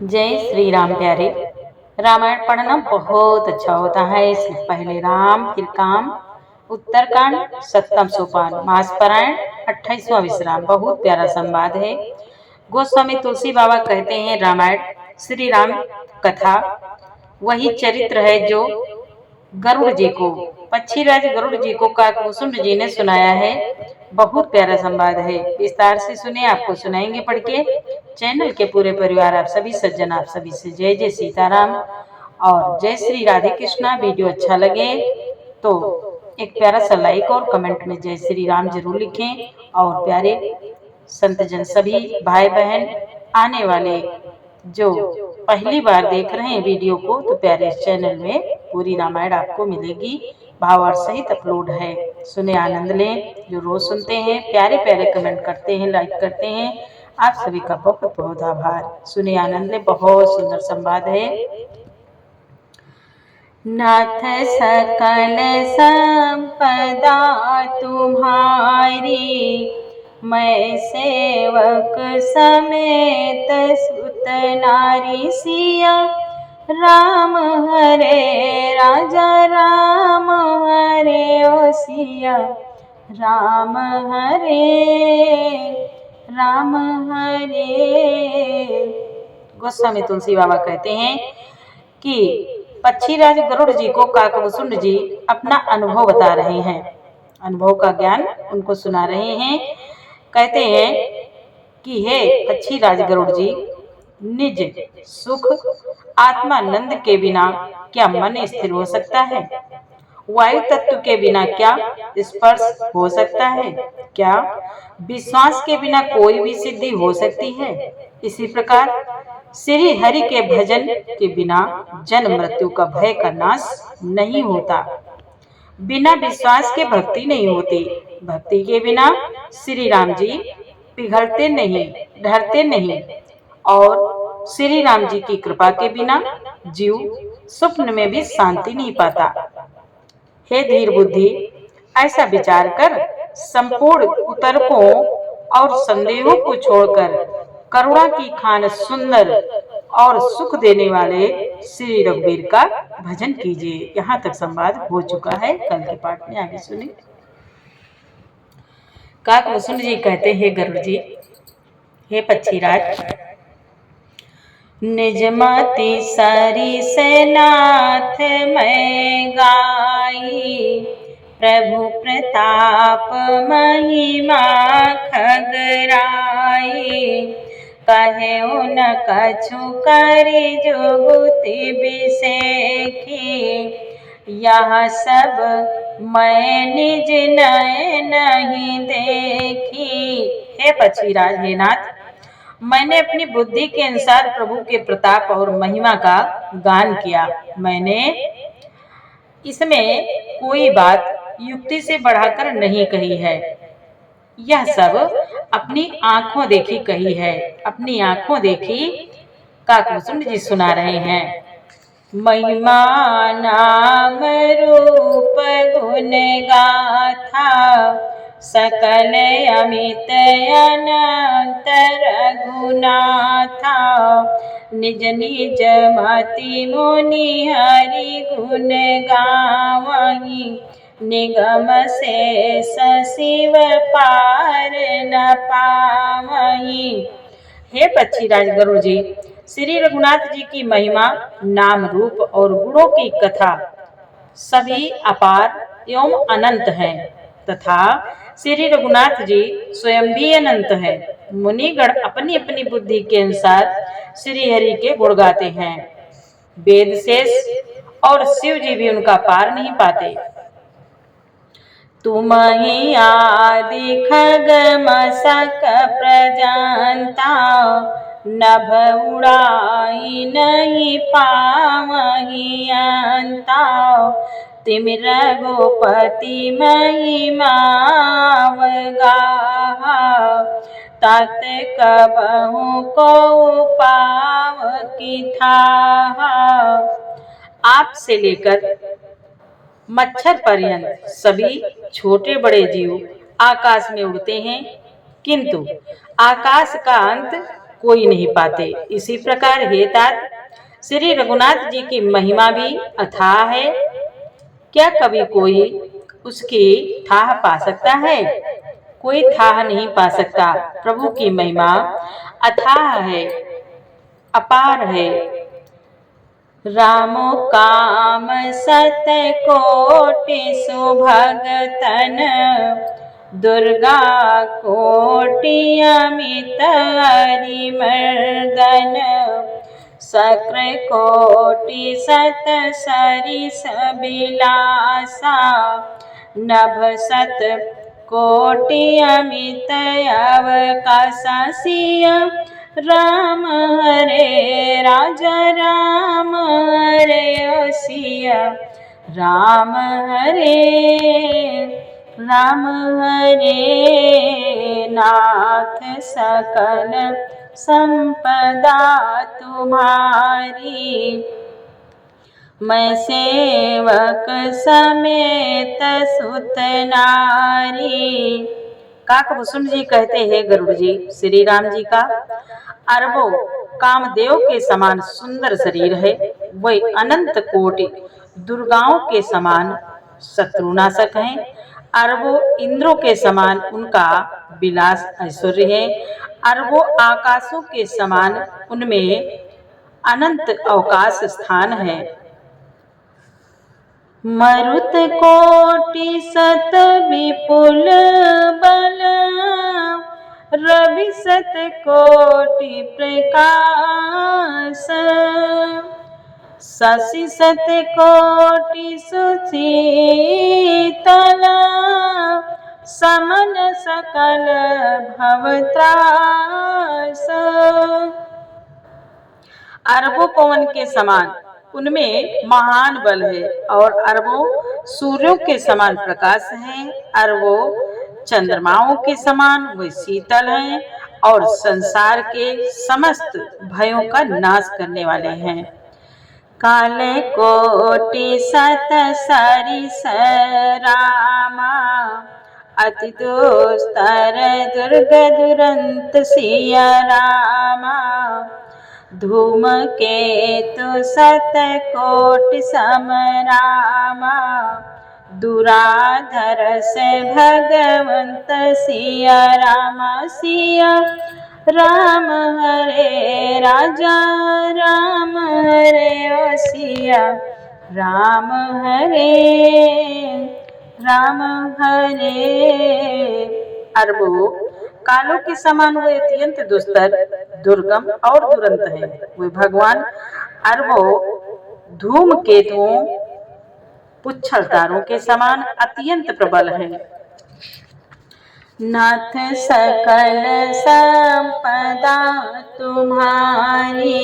जय श्री राम प्यारे। रामायण पढ़ना बहुत अच्छा होता है। इसमें पहले राम फिर काम, उत्तरकांड, सप्तम सोपान, मास पारायण, 28वां विश्राम। बहुत प्यारा संवाद है। गोस्वामी तुलसी बाबा कहते हैं रामायण श्री राम कथा वही चरित्र है जो गरुड़ जी को, पक्षीराज गरुड़ जी को काकभूषुंड जी ने सुनाया है। बहुत प्यारा संवाद है। विस्तार से सुने, आपको सुनाएंगे पढ़ के। चैनल के पूरे परिवार, आप सभी सज्जन, आप सभी से जय जय सीताराम और जय श्री राधे कृष्णा। वीडियो अच्छा लगे तो एक प्यारा सा लाइक और कमेंट में जय श्री राम जरूर लिखें। और प्यारे संतजन सभी भाई बहन आने वाले जो पहली बार देख रहे हैं वीडियो को, तो प्यारे इस चैनल में पूरी रामायण आपको मिलेगी, भावार्थ सहित अपलोड है। सुने, आनंद लें। जो रोज सुनते हैं, प्यारे प्यारे कमेंट करते हैं, लाइक करते हैं, आप सभी का बहुत बहुत आभार। सुने, आनंद लें। बहुत सुंदर संवाद है। नाथ सकल संपदा तुम्हारी, मैं सेवक समेत सुत नारी। सिया राम हरे राजा राम हरे, ओ सिया राम हरे राम हरे। गोस्वामी तुलसी बाबा कहते हैं कि पक्षीराज गरुड़ जी को काकभूषुंड जी अपना अनुभव बता रहे हैं, अनुभव का ज्ञान उनको सुना रहे हैं। कहते हैं कि हे पक्षीराज गरुड़ जी, निज सुख आत्मानंद के बिना क्या मन स्थिर हो सकता है? वायु तत्व के बिना क्या स्पर्श हो सकता है? क्या विश्वास के बिना कोई भी सिद्धि हो सकती है? इसी प्रकार श्री हरि के भजन के बिना जन्म मृत्यु का भय का नाश नहीं होता। बिना विश्वास के भक्ति नहीं होती। भक्ति के बिना श्री राम जी पिघलते नहीं, ढलते नहीं। और श्री राम जी की कृपा के बिना जीव स्वप्न में भी शांति नहीं पाता। हे धीर बुद्धि, ऐसा विचार कर संपूर्ण कुतर्कों और संदेहों को छोड़कर करुणा की खान सुंदर और सुख देने वाले श्री रघुवीर का भजन कीजिए। यहाँ तक संवाद हो चुका है। कल के पाठ में आगे सुने। काकभूषुंड जी कहते हैं गरुड़ जी, हे पक्षीराज, निज मति सरी से नाथ मैं गाई, प्रभु प्रताप महिमा खगराई। कहे न कछु करी जुगुति बिसेखी, यह सब मैं निज नयन नहीं देखी। हे पक्षीराज, हे नाथ, मैंने अपनी बुद्धि के अनुसार प्रभु के प्रताप और महिमा का गान किया। मैंने इसमें कोई बात युक्ति से बढ़ाकर नहीं कही है। यह सब अपनी आंखों देखी कही है। अपनी आंखों देखी काकभूषुंड जी सुना रहे हैं। महिमा नाम रूप गुण गाथा, सकल अमित अनंत रघुनाथा। निज निज मति मुनि हरि गुण गावहि, निगम शेष शिव पार न पावहि। हे पक्षीराज गरुड़ जी, श्री रघुनाथ जी की महिमा, नाम रूप और गुणों की कथा सभी अपार एवं अनंत है, तथा श्री रघुनाथ जी स्वयं भी अनंत है। मुनिगण अपनी अपनी बुद्धि के अनुसार श्री हरि के गुण गाते हैं। वेद शेष और शिव जी भी उनका पार नहीं पाते। तुम ही आदि खग मसक प्रजानता, नभ उड़ाई नहीं पावहि अंता। तिम रघुपति महिमा गाहा, तात कबहु को पाव की थाहा। आप से लेकर मच्छर पर्यंत सभी छोटे बड़े जीव आकाश में उड़ते हैं, किंतु आकाश का अंत कोई नहीं पाते। इसी प्रकार हे तात, श्री रघुनाथ जी की महिमा भी अथाह है। क्या कभी कोई उसकी थाह पा सकता है? कोई थाह नहीं पा सकता। प्रभु की महिमा अथाह है, अपार है। राम काम सत कोटि सुभगतन, दुर्गा कोटि अमित हरिमर्दन, शक्र कोटि सत सरिस बिलासा, नभ सत कोटि अमित अवकाशा। सिया राम हरे राजा राम हरे सिया राम हरे राम हरे। नाथ सकल संपदा तुम्हारी, मैं सेवक समेत सुत नारी। काकभूषुंड जी कहते हैं गरुड़ जी श्री राम जी का अरबों कामदेव के समान सुंदर शरीर है। वही अनंत कोटि दुर्गाओं के समान शत्रुनाशक हैं। अरबों इंद्रों के समान उनका विलास ऐश्वर्य है। अरबों आकाशों के समान उनमें अनंत अवकाश स्थान है। मरुत कोटि सत विपुल बल, रवि सत कोटि प्रकाश, शशि सत कोटि सुशीतल, समन सकल भवत्रास। अरबों पवन के समान उनमें महान बल है और अरबों सूर्यों के समान प्रकाश है। अरबों चंद्रमाओं के समान वे शीतल हैं और संसार के समस्त भयों का नाश करने वाले हैं। काले कोटि सत सरिस रामा, अति दुस्तर दुर्ग दुरंत सिया रामा, धूमकेतु सत कोटि समरामा, दुराधर से भगवंत सिया रामा। सिया राम हरे राजा राम हरे ओ सिया राम हरे राम हरे। अरबों कालों के समान वे अत्यंत दुस्तर दुर्गम और दुरंत है। वे भगवान अरबों धूमकेतुओं पुच्छल तारों के समान अत्यंत प्रबल है। नाथ सकल संपदा तुम्हारी,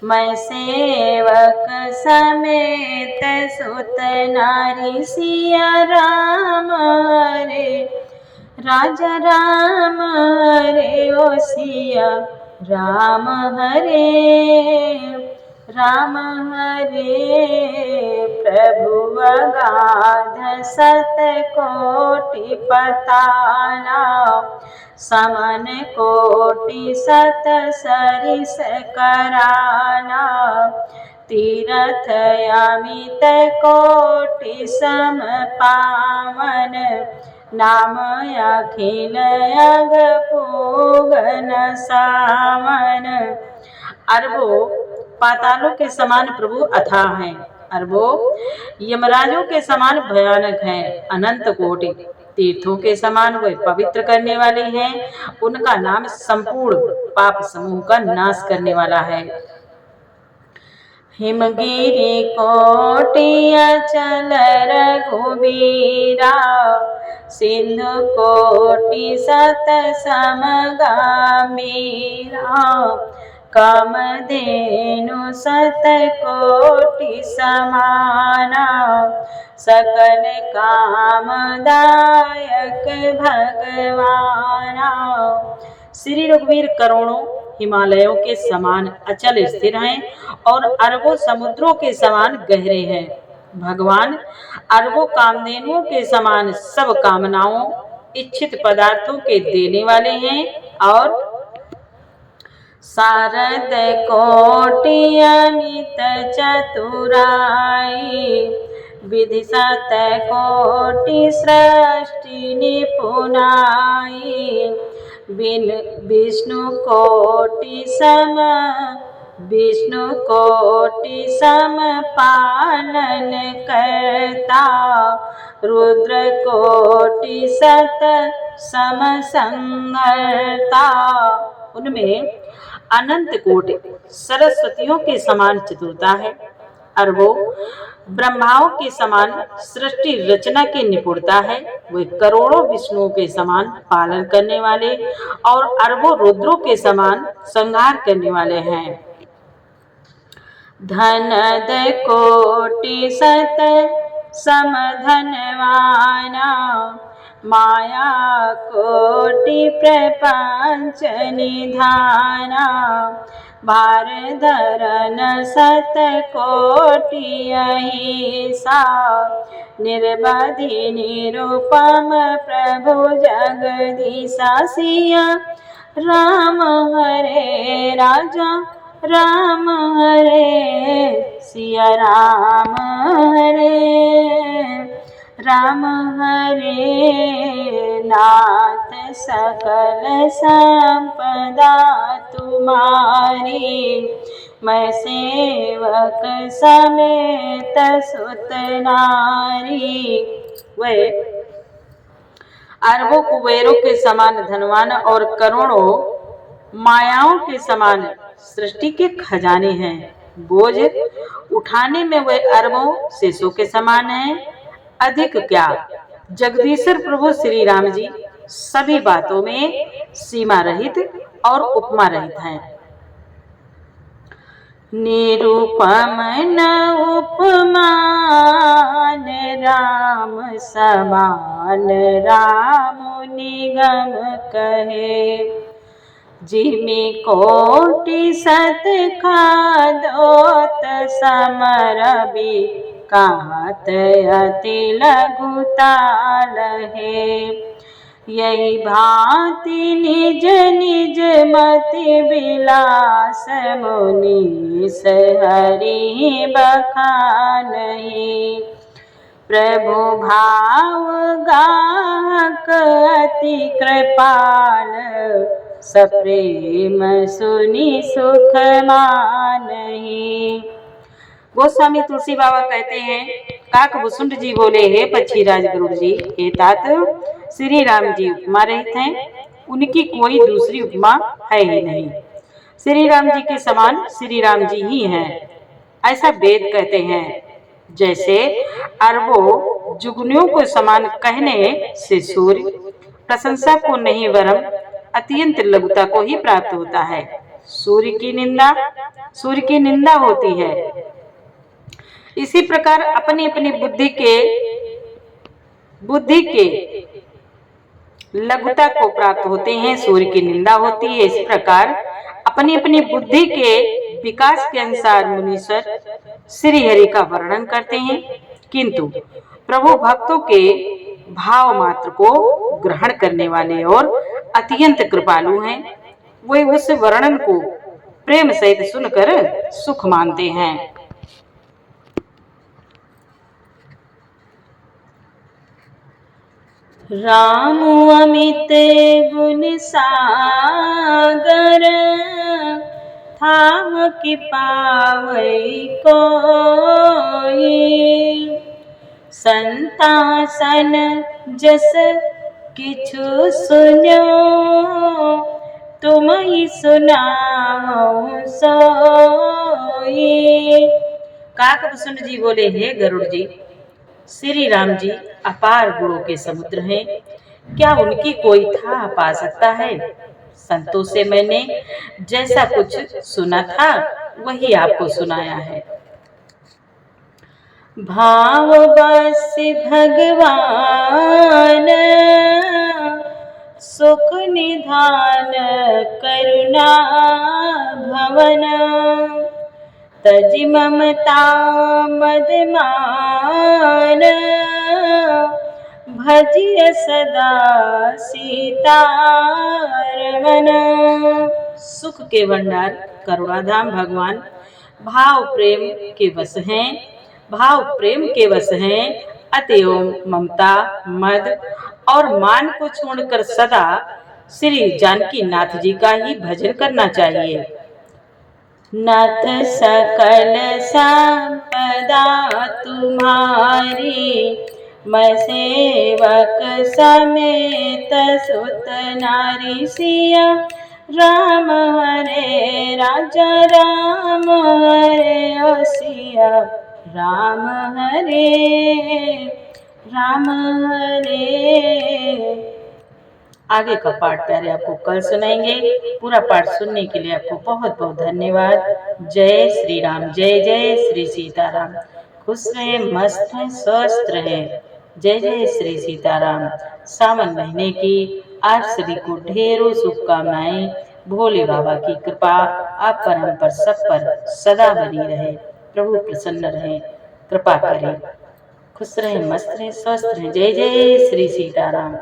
मैं सेवक समेत सुत नारी। सिया राम हरे राजा राम हरे ओ सिया राम हरे राम हरे। प्रभु अगाध सत कोटि पताला, समन कोटि सत सरिस कराला, तीरथ अमित कोटि सम पावन, नाम अखिल अग पूगन सावन। अरबों पातालों के समान प्रभु अथाह हैं। अरबों यमराजों के समान भयानक हैं। अनंत कोटि तीर्थों के समान वे पवित्र करने वाले हैं। उनका नाम संपूर्ण पाप समूह का नाश करने वाला है। हिमगिरि कोटि अचल रघुबीरा, सिंधु कोटि सत समगामीरा, कामधेनु सत कोटि समाना, सकल कामदायक भगवाना। श्री रघुवीर करोड़ों हिमालयों के समान अचल स्थिर हैं और अरबों समुद्रों के समान गहरे हैं। भगवान अरबों कामधेनुओं के समान सब कामनाओं इच्छित पदार्थों के देने वाले हैं और शारद कोटि अमित चतुराई, विधि सत कोटि सृष्टि निपुनाई, विष्णु कोटि सम पालन करता, रुद्र कोटि सत सम संहरता। उनमें अनंत कोटि सरस्वतियों के समान चतुरता है, अरबों ब्रह्माओं के समान सृष्टि रचना की निपुणता है। वे करोड़ों विष्णुओं के समान पालन करने वाले और अरबों रुद्रों के समान संहार करने वाले हैं। धनद कोटि सत सम धनवाना, माया कोटि प्रपंच निधाना, भार धरन सत कोटि अहिंसा, निर्बधि निरुपम प्रभु जगदीसा। सिया राम हरे राजा राम हरे, सिया राम हरे नाथ सकल संपदा तुम्हारी, मैं सेवक समेत सुत नारी। वे अरबों कुबेरों के समान धनवान और करोड़ों मायाओं के समान सृष्टि के खजाने हैं। बोझ उठाने में वे अरबों शेषों के समान हैं। अधिक क्या, जगदीश्वर प्रभु श्री राम जी सभी बातों में सीमा रहित और उपमा रहित हैं। निरुपम न उपमान राम समान, राम निगम कहे, जिमि कोटि सत खादोत समर विकात, अति लघुता लहे, यही भांति निज निज मति विलास, मुनीस हरि बखानहि, प्रभु भाव गाहक अति कृपाल, सप्रेम सुनि सुख मानहि। गोस्वामी तुलसी बाबा कहते हैं, काकभूषुंड जी बोले, हे पक्षीराज गरुड़ जी, हे तात श्री राम जी उपमा रहित हैं, उनकी कोई दूसरी उपमा है ही नहीं। श्री राम जी के समान श्री राम जी ही हैं, ऐसा वेद कहते हैं। जैसे अरबों जुगनियों को समान कहने से सूर्य प्रशंसा को नहीं वरम अत्यंत लघुता को ही प्राप्त होता है। सूर्य की निंदा होती है। इसी प्रकार अपनी अपनी बुद्धि के लघुता को प्राप्त होते हैं, सूर्य की निंदा होती है। इस प्रकार अपनी अपनी बुद्धि के विकास के अनुसार मुनीश्वर श्री हरि का वर्णन करते हैं, किंतु प्रभु भक्तों के भाव मात्र को ग्रहण करने वाले और अत्यंत कृपालु हैं। वे उस वर्णन को प्रेम सहित सुनकर सुख मानते हैं। राम अमित गुण सागर, थाम कि पावै कोई, संतासन जस किछु सुनो, तुम ही सुनाओ सोई। काकभूषुंड जी बोले, हे गरुड़ जी, श्री राम जी अपार गुणों के समुद्र हैं, क्या उनकी कोई था पा सकता है? संतों से मैंने जैसा कुछ सुना था वही आपको सुनाया है। भाव बस भगवान, सुख निधान करुणा भवन, तजि ममता मदमान, भजिय सदा सीतारमन। सुख के भंडार करुणाधाम भगवान भाव प्रेम के वश हैं, भाव प्रेम के वश हैं। अतएव ममता, मद और मान को छोड़कर सदा श्री जानकी नाथ जी का ही भजन करना चाहिए। नाथ सकल संपदा तुम्हारी, मैं सेवक समेत सुत नारी। सिया राम हरे राजा राम हरे ओ सिया राम हरे राम हरे। आगे का पाठ प्यारे आपको कल सुनाएंगे। पूरा पाठ सुनने के लिए आपको बहुत बहुत धन्यवाद। जय श्री राम, जय जय श्री सीताराम। खुश रहे, मस्त रहे, स्वस्थ रहे। जय जय श्री सीताराम। सावन महीने की आप सभी को ढेरों शुभकामनाएं। भोले बाबा की कृपा आप पर, हम पर, सब पर सदा बनी रहे। प्रभु प्रसन्न रहे, कृपा करें। खुश रहे, मस्त रहे, स्वस्थ रहे। जय जय श्री सीताराम।